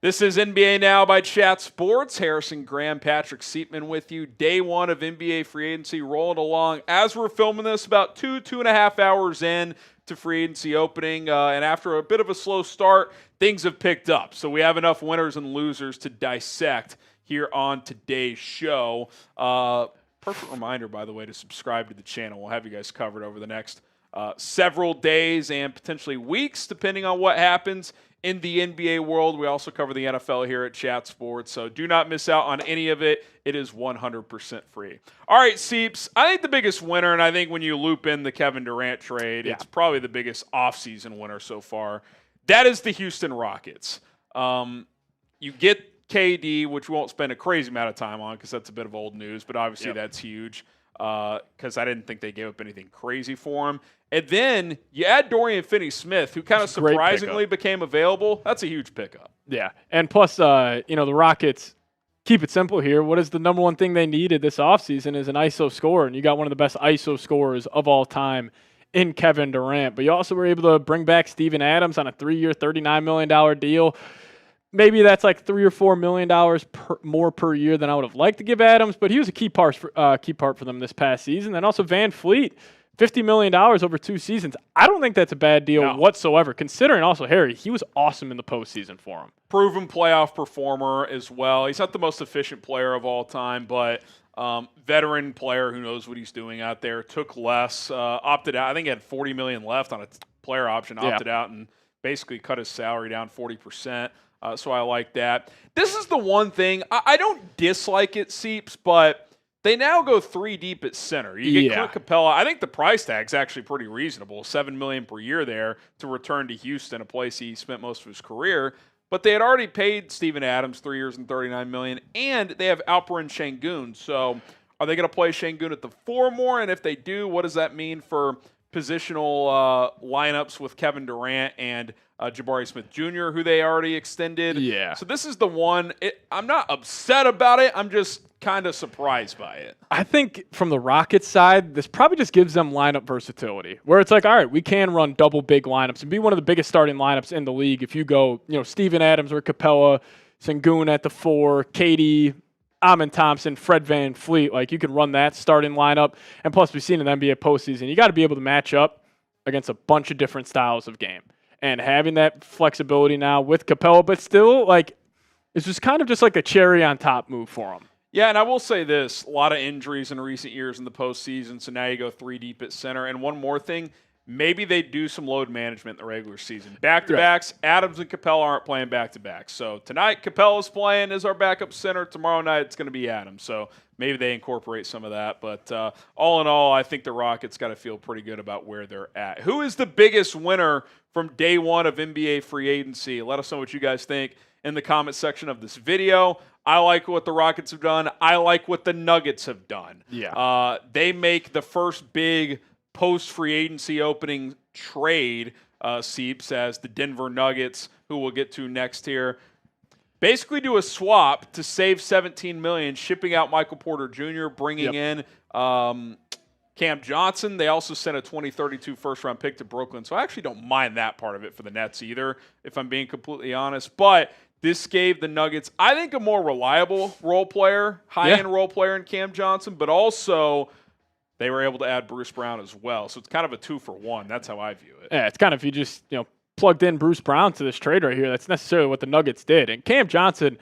This is NBA Now by Chat Sports. Harrison Graham, Patrick Seatman with you. Day one of NBA free agency rolling along. As we're filming this, about two and a half hours in to free agency opening. And after a bit of a slow start, things have picked up. So we have enough winners and losers to dissect here on today's show. Perfect reminder, by the way, to subscribe to the channel. We'll have you guys covered over the next several days and potentially weeks, depending on what happens in the NBA world. We also cover the NFL here at Chat Sports, so do not miss out on any of it. It is 100% free. All right, Seeps, I think the biggest winner, and I think when you loop in the Kevin Durant trade, it's probably the biggest offseason winner so far. That is the Houston Rockets. You get KD, which we won't spend a crazy amount of time on because that's a bit of old news, but obviously that's huge because I didn't think they gave up anything crazy for him. And then you add Dorian Finney-Smith, who kind of surprisingly became available. That's a huge pickup. Yeah, and plus, the Rockets, keep it simple here. What is the number one thing they needed this offseason is an ISO scorer, and you got one of the best ISO scorers of all time in Kevin Durant. But you also were able to bring back Steven Adams on a 3-year, $39 million deal. Maybe that's like $3 or $4 million more per year than I would have liked to give Adams, but he was a key part for them this past season. And also Van Fleet, $50 million over 2 seasons. I don't think that's a bad deal whatsoever, considering also Harry, he was awesome in the postseason for him. Proven playoff performer as well. He's not the most efficient player of all time, but veteran player who knows what he's doing out there. Took less, opted out. I think he had $40 million left on a player option, opted out and basically cut his salary down 40%. So I like that. This is the one thing. I don't dislike it, Seeps, but they now go 3 deep at center. You get Clint Capella. I think the price tag's actually pretty reasonable, $7 million per year there to return to Houston, a place he spent most of his career. But they had already paid Steven Adams 3 years and $39 million, and they have Alperen Şengün. So are they going to play Şengün at the 4 more? And if they do, what does that mean for positional lineups with Kevin Durant and Jabari Smith Jr., who they already extended? Yeah. So this is the one. I'm not upset about it. I'm just kind of surprised by it. I think from the Rockets side, this probably just gives them lineup versatility, where it's like, all right, we can run double big lineups and be one of the biggest starting lineups in the league. If you go, Steven Adams or Capella, Şengün at the 4, KD, Amin Thompson, Fred Van Fleet, like you can run that starting lineup. And plus, we've seen in the NBA postseason, you got to be able to match up against a bunch of different styles of game. And having that flexibility now with Capella, but still, like, it's just kind of just like a cherry on top move for him. Yeah, and I will say this, a lot of injuries in recent years in the postseason, so now you go 3 deep at center. And one more thing, maybe they do some load management in the regular season. Back-to-backs, Adams and Capella aren't playing back-to-backs. So tonight, Capella's playing as our backup center. Tomorrow night, it's going to be Adams. So maybe they incorporate some of that. But all in all, I think the Rockets got to feel pretty good about where they're at. Who is the biggest winner from day one of NBA free agency? Let us know what you guys think in the comment section of this video. I like what the Rockets have done. I like what the Nuggets have done. Yeah. They make the first big post-free agency opening trade, Seeps, as the Denver Nuggets, who we'll get to next here, basically do a swap to save $17 million, shipping out Michael Porter Jr., bringing in Cam Johnson. They also sent a 2032 first-round pick to Brooklyn, so I actually don't mind that part of it for the Nets either, if I'm being completely honest. But this gave the Nuggets, I think, a more reliable role player, high-end role player in Cam Johnson, but also they were able to add Bruce Brown as well. So it's kind of a 2-for-1. That's how I view it. Yeah, it's kind of, if you just plugged in Bruce Brown to this trade right here, that's necessarily what the Nuggets did. And Cam Johnson,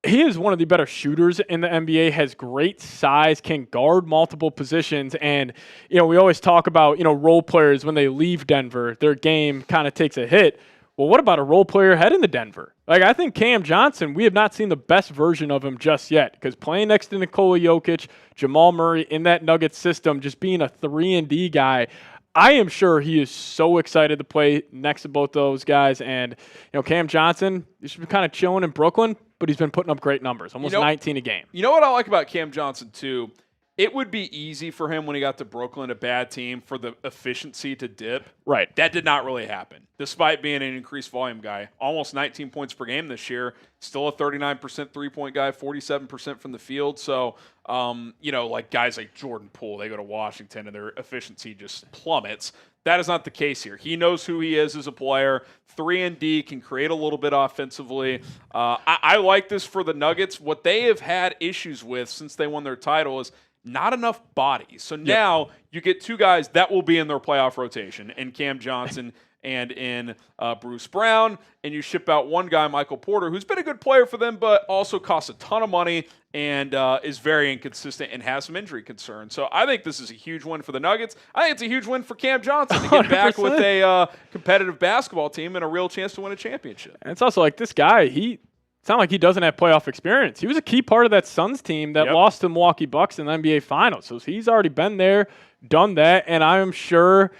he is one of the better shooters in the NBA, has great size, can guard multiple positions. And, we always talk about, role players when they leave Denver, their game kind of takes a hit. Well, what about a role player heading to Denver? Like, I think Cam Johnson, we have not seen the best version of him just yet, because playing next to Nikola Jokic, Jamal Murray in that Nuggets system, just being a 3-and-D guy, I am sure he is so excited to play next to both those guys. And, Cam Johnson, he's been kind of chilling in Brooklyn, but he's been putting up great numbers, almost 19 a game. You know what I like about Cam Johnson, too? It would be easy for him when he got to Brooklyn, a bad team, for the efficiency to dip. Right. That did not really happen, despite being an increased volume guy. Almost 19 points per game this year. Still a 39% three-point guy, 47% from the field. So, like guys like Jordan Poole, they go to Washington and their efficiency just plummets. That is not the case here. He knows who he is as a player. 3-and-D, can create a little bit offensively. I like this for the Nuggets. What they have had issues with since they won their title is not enough bodies. So now you get two guys that will be in their playoff rotation, in Cam Johnson and in Bruce Brown, and you ship out one guy, Michael Porter, who's been a good player for them, but also costs a ton of money and is very inconsistent and has some injury concerns. So I think this is a huge win for the Nuggets. I think it's a huge win for Cam Johnson to get back 100%. with a competitive basketball team and a real chance to win a championship. And it's also like this guy, it's not like he doesn't have playoff experience. He was a key part of that Suns team that lost to Milwaukee Bucks in the NBA Finals. So he's already been there, done that, and I'm sure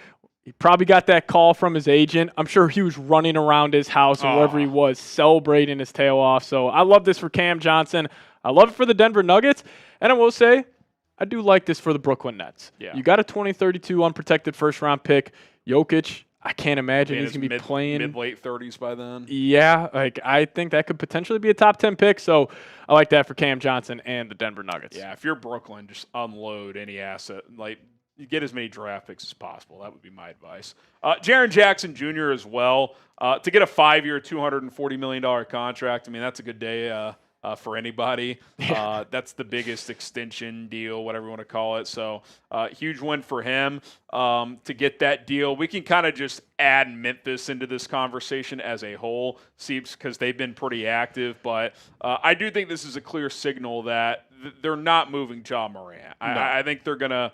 he probably got that call from his agent. I'm sure he was running around his house or wherever he was, celebrating his tail off. So I love this for Cam Johnson. I love it for the Denver Nuggets. And I will say, I do like this for the Brooklyn Nets. Yeah. You got a 2032 unprotected first-round pick. Jokic, I can't imagine he's going to be playing mid-late 30s by then. Yeah, I think that could potentially be a top 10 pick. So I like that for Cam Johnson and the Denver Nuggets. Yeah, if you're Brooklyn, just unload any asset. Like, you get as many draft picks as possible. That would be my advice. Jaren Jackson Jr. as well. To get a 5-year, $240 million contract, I mean, that's a good day for anybody. That's the biggest extension deal, whatever you want to call it. So huge win for him to get that deal. We can kind of just add Memphis into this conversation as a whole, because they've been pretty active. But I do think this is a clear signal that they're not moving Ja Morant. No. I think they're going to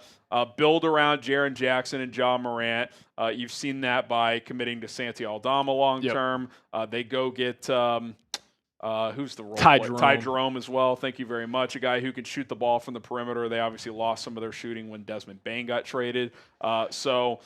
build around Jaren Jackson and Ja Morant. You've seen that by committing to Santi Aldama long term. They go get who's the role Ty player? Jerome. Ty Jerome as well. Thank you very much. A guy who can shoot the ball from the perimeter. They obviously lost some of their shooting when Desmond Bane got traded. So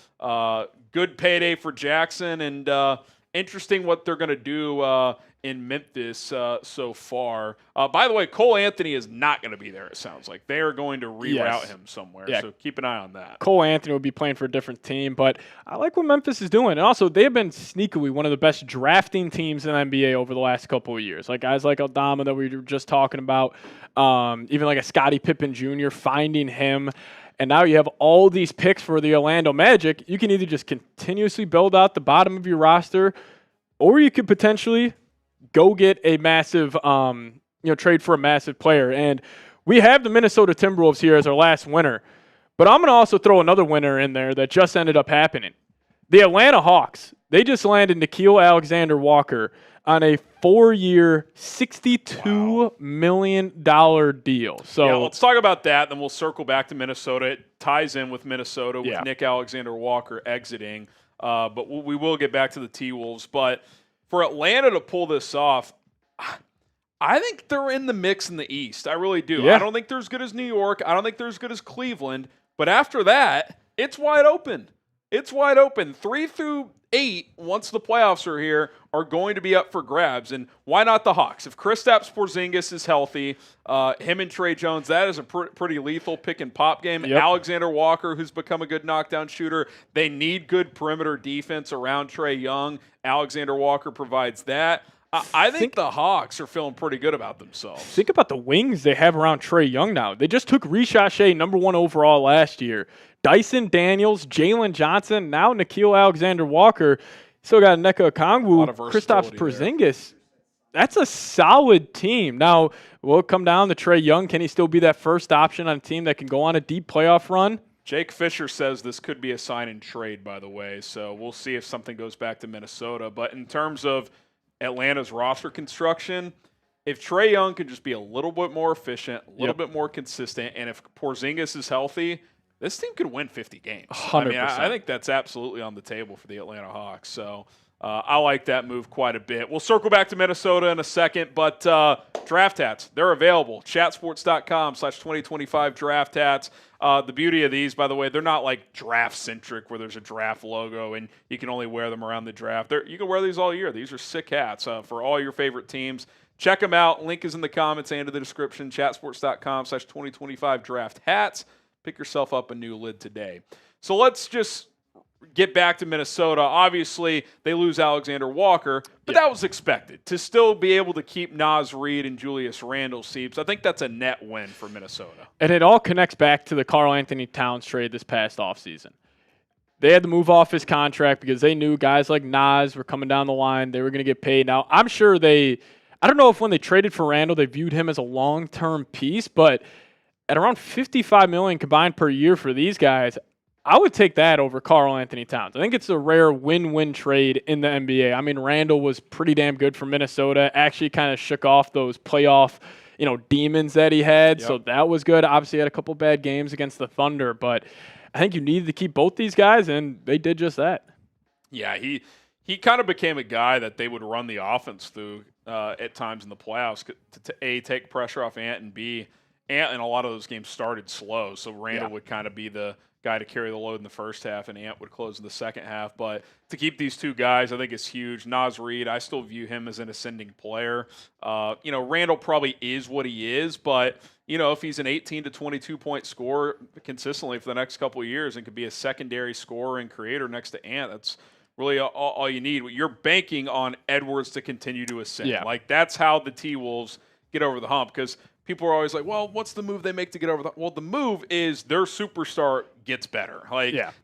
good payday for Jackson, and interesting what they're going to do in Memphis so far. By the way, Cole Anthony is not going to be there, it sounds like. They are going to reroute him somewhere, so keep an eye on that. Cole Anthony will be playing for a different team, but I like what Memphis is doing. And also, they have been sneakily one of the best drafting teams in the NBA over the last couple of years. Like guys like Aldama that we were just talking about, even like a Scottie Pippen Jr., finding him. And now you have all these picks for the Orlando Magic. You can either just continuously build out the bottom of your roster, or you could potentially go get a massive, trade for a massive player. And we have the Minnesota Timberwolves here as our last winner. But I'm going to also throw another winner in there that just ended up happening. The Atlanta Hawks, they just landed Nickeil Alexander-Walker on a 4-year, $62 million deal. So yeah, let's talk about that, then we'll circle back to Minnesota. It ties in with Minnesota with Nick Alexander-Walker exiting. But we will get back to the T-Wolves. But for Atlanta to pull this off, I think they're in the mix in the East. I really do. Yeah. I don't think they're as good as New York. I don't think they're as good as Cleveland. But after that, it's wide open. It's wide open. 3 through 8, once the playoffs are here, are going to be up for grabs. And why not the Hawks? If Kristaps Porzingis is healthy, him and Tre Jones, that is a pretty lethal pick-and-pop game. Yep. Alexander Walker, who's become a good knockdown shooter. They need good perimeter defense around Trae Young. Alexander Walker provides that. I think the Hawks are feeling pretty good about themselves. Think about the wings they have around Trae Young now. They just took Rishai Shea, number 1 overall last year. Dyson Daniels, Jalen Johnson, now Nickeil Alexander-Walker. Still got Nneka Okongwu, Kristaps Porzingis. That's a solid team. Now, will it come down to Trae Young? Can he still be that first option on a team that can go on a deep playoff run? Jake Fisher says this could be a sign and trade, by the way. So we'll see if something goes back to Minnesota. But in terms of Atlanta's roster construction, if Trae Young can just be a little bit more efficient, a little bit more consistent, and if Porzingis is healthy, this team could win 50 games. 100%. I think that's absolutely on the table for the Atlanta Hawks. So I like that move quite a bit. We'll circle back to Minnesota in a second, but draft hats, they're available. Chatsports.com/2025 draft hats. The beauty of these, by the way, they're not like draft-centric where there's a draft logo and you can only wear them around the draft. You can wear these all year. These are sick hats for all your favorite teams. check them out. Link is in the comments and in the description. Chatsports.com/2025 draft hats. Pick yourself up a new lid today. So let's just get back to Minnesota. Obviously, they lose Alexander Walker, but that was expected. To still be able to keep Naz Reid and Julius Randle seeps, I think that's a net win for Minnesota. And it all connects back to the Karl-Anthony Towns trade this past offseason. They had to move off his contract because they knew guys like Naz were coming down the line. They were going to get paid. Now, I'm sure I don't know if when they traded for Randle, they viewed him as a long-term piece, but at around $55 million combined per year for these guys, I would take that over Karl-Anthony Towns. I think it's a rare win-win trade in the NBA. I mean, Randle was pretty damn good for Minnesota, actually kind of shook off those playoff, demons that he had. Yep. So that was good. Obviously had a couple bad games against the Thunder, but I think you needed to keep both these guys, and they did just that. Yeah, he kind of became a guy that they would run the offense through at times in the playoffs to A, take pressure off Ant, and B, Ant in a lot of those games started slow, so Randle would kind of be the guy to carry the load in the first half, and Ant would close in the second half. But to keep these two guys, I think it's huge. Naz Reid, I still view him as an ascending player. Randle probably is what he is, but if he's an 18 to 22 point scorer consistently for the next couple of years and could be a secondary scorer and creator next to Ant, that's really all you need. You're banking on Edwards to continue to ascend. Yeah. Like, that's how the T-Wolves get over the hump, because people are always like, well, what's the move they make to get over the hump? Well, the move is their superstar gets better.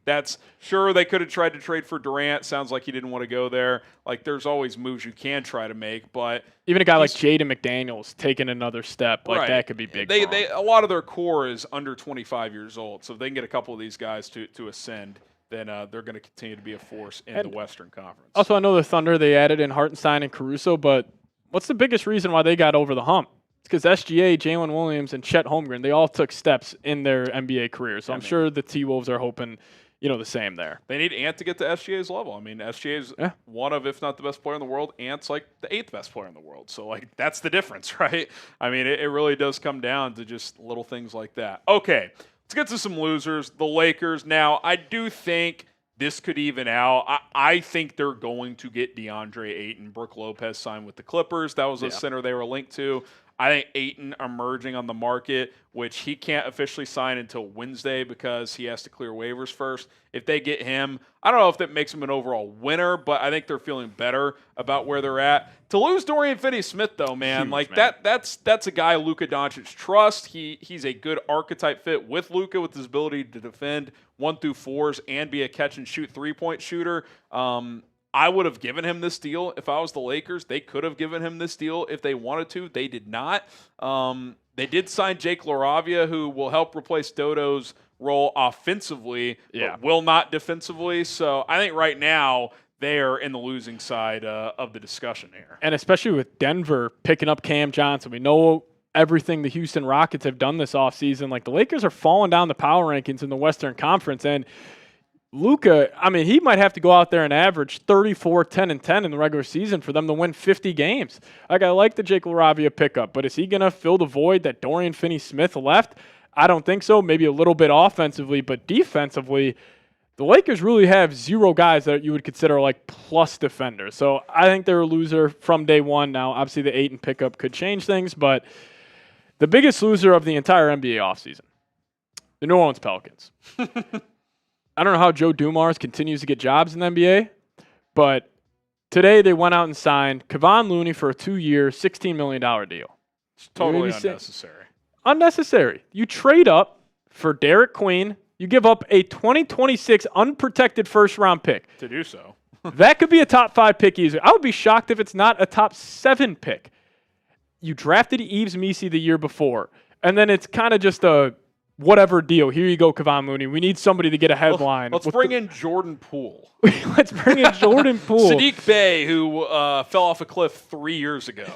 That's sure they could have tried to trade for Durant. Sounds like he didn't want to go there. Like, there's always moves you can try to make, but even a guy like Jaden McDaniels taking another step, that could be big. A lot of their core is under 25 years old, so if they can get a couple of these guys to ascend, then they're going to continue to be a force in the Western Conference. Also, I know the Thunder, they added in Hartenstein and Caruso, but what's the biggest reason why they got over the hump? It's because SGA, Jalen Williams, and Chet Holmgren, they all took steps in their NBA careers. So I'm sure the T-Wolves are hoping, the same there. They need Ant to get to SGA's level. I mean, SGA's one of, if not the best player in the world. Ant's like the 8th best player in the world. So, that's the difference, right? I mean, it really does come down to just little things like that. Okay, let's get to some losers. The Lakers. Now, I do think this could even out. I think they're going to get DeAndre Ayton. Brook Lopez signed with the Clippers. That was a center they were linked to. I think Ayton emerging on the market, which he can't officially sign until Wednesday because he has to clear waivers first. If they get him, I don't know if that makes him an overall winner, but I think they're feeling better about where they're at. To lose Dorian Finney-Smith, though, man, huge, man. That's a guy Luka Doncic trusts. He's a good archetype fit with Luka with his ability to defend 1 through 4s and be a catch-and-shoot three-point shooter. I would have given him this deal if I was the Lakers. They could have given him this deal if they wanted to. They did not. They did sign Jake LaRavia, who will help replace Dodo's role offensively, but will not defensively. So I think right now they are in the losing side of the discussion here. And especially with Denver picking up Cam Johnson. We know everything the Houston Rockets have done this offseason. Like, the Lakers are falling down the power rankings in the Western Conference, and Luka, I mean, he might have to go out there and average 34, 10, and 10 in the regular season for them to win 50 games. Like, I like the Jake LaRavia pickup, but is he going to fill the void that Dorian Finney-Smith left? I don't think so. Maybe a little bit offensively, but defensively, the Lakers really have 0 guys that you would consider like plus defenders. So I think they're a loser from day one. Now, obviously, the Ayton pickup could change things, but the biggest loser of the entire NBA offseason, the New Orleans Pelicans. I don't know how Joe Dumars continues to get jobs in the NBA, but today they went out and signed Kevon Looney for a 2-year, $16 million deal. It's totally unnecessary. Unnecessary. You trade up for Derek Queen. You give up a 2026 unprotected first-round pick. To do so. That could be a top 5 pick easily. I would be shocked if it's not a top 7 pick. You drafted Yves Missi the year before, and then it's kind of just a whatever deal. Here you go, Kevon Looney. We need somebody to get a headline. Let's bring in Jordan Poole. Let's bring in Jordan Poole. Sadiq Bey, who fell off a cliff 3 years ago.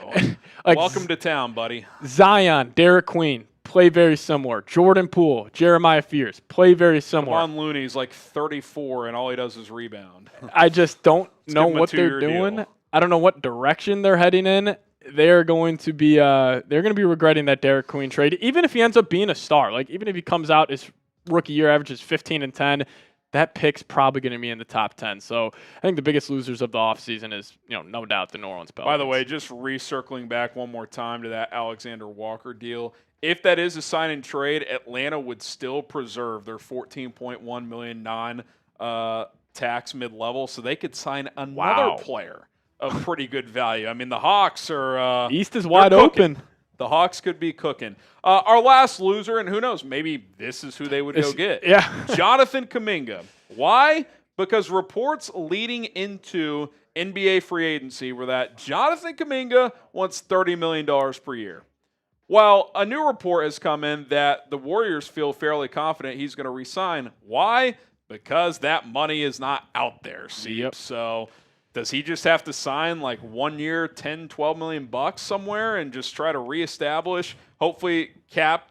Welcome to town, buddy. Zion, Derek Queen, play very similar. Jordan Poole, Jeremiah Fears, play very similar. Kevon Looney's like 34, and all he does is rebound. I just don't know what they're doing. Deal. I don't know what direction they're heading in. They're going to be regretting that Derek Queen trade, even if he ends up being a star. Like, even if he comes out his rookie year, averages 15 and 10, that pick's probably going to be in the top 10. So I think the biggest losers of the offseason is, no doubt, the New Orleans Pelicans. By the way, just recircling back one more time to that Alexander Walker deal, if that is a sign and trade, Atlanta would still preserve their $14.1 million non-tax mid-level, so they could sign another player of pretty good value. I mean, the Hawks are East is wide open. The Hawks could be cooking. Our last loser, and who knows, maybe this is who they would go get. Yeah. Jonathan Kaminga. Why? Because reports leading into NBA free agency were that Jonathan Kaminga wants $30 million per year. Well, a new report has come in that the Warriors feel fairly confident he's going to resign. Why? Because that money is not out there. Yep. So does he just have to sign like 1 year, $10, $12 million somewhere and just try to reestablish? Hopefully,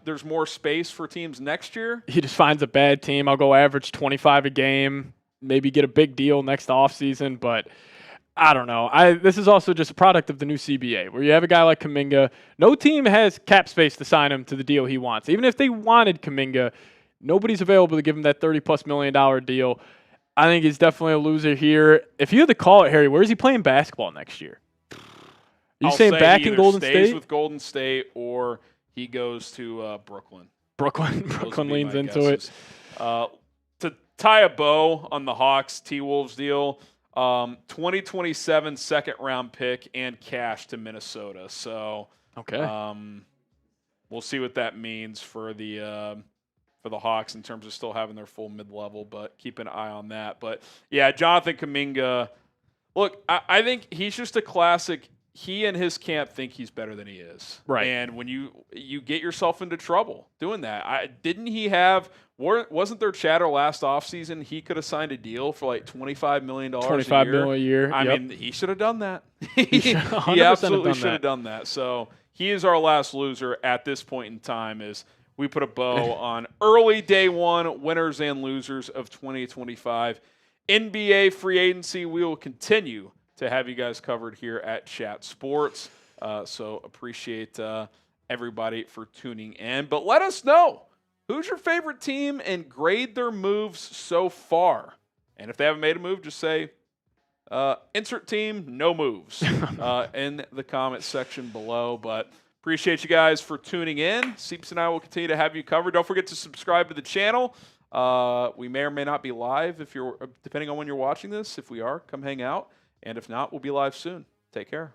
there's more space for teams next year. He just finds a bad team. I'll go average 25 a game, maybe get a big deal next offseason, but I don't know. This is also just a product of the new CBA, where you have a guy like Kaminga. No team has cap space to sign him to the deal he wants. Even if they wanted Kaminga, nobody's available to give him that $30+ million deal. I think he's definitely a loser here. If you had to call it, Harry, where is he playing basketball next year? I'll saying say back he in either Golden stays State? with Golden State or he goes to Brooklyn. Brooklyn leans into it. To tie a bow on the Hawks T-Wolves deal, 2027 second-round pick and cash to Minnesota. So okay, we'll see what that means for the Hawks in terms of still having their full mid-level, but keep an eye on that. But, yeah, Jonathan Kaminga, look, I think he's just a classic. He and his camp think he's better than he is. Right. And when you get yourself into trouble doing that. Wasn't there chatter last offseason he could have signed a deal for like $25 million $25 million a year. I mean, he should have done that. He absolutely should have done that. So he is our last loser at this point in time as we put a bow on early day one winners and losers of 2025. NBA free agency, we will continue to have you guys covered here at Chat Sports. So appreciate everybody for tuning in. But let us know, who's your favorite team and grade their moves so far. And if they haven't made a move, just say, insert team, no moves in the comment section below. But appreciate you guys for tuning in. Seeps and I will continue to have you covered. Don't forget to subscribe to the channel. We may or may not be live depending on when you're watching this. If we are, come hang out. And if not, we'll be live soon. Take care.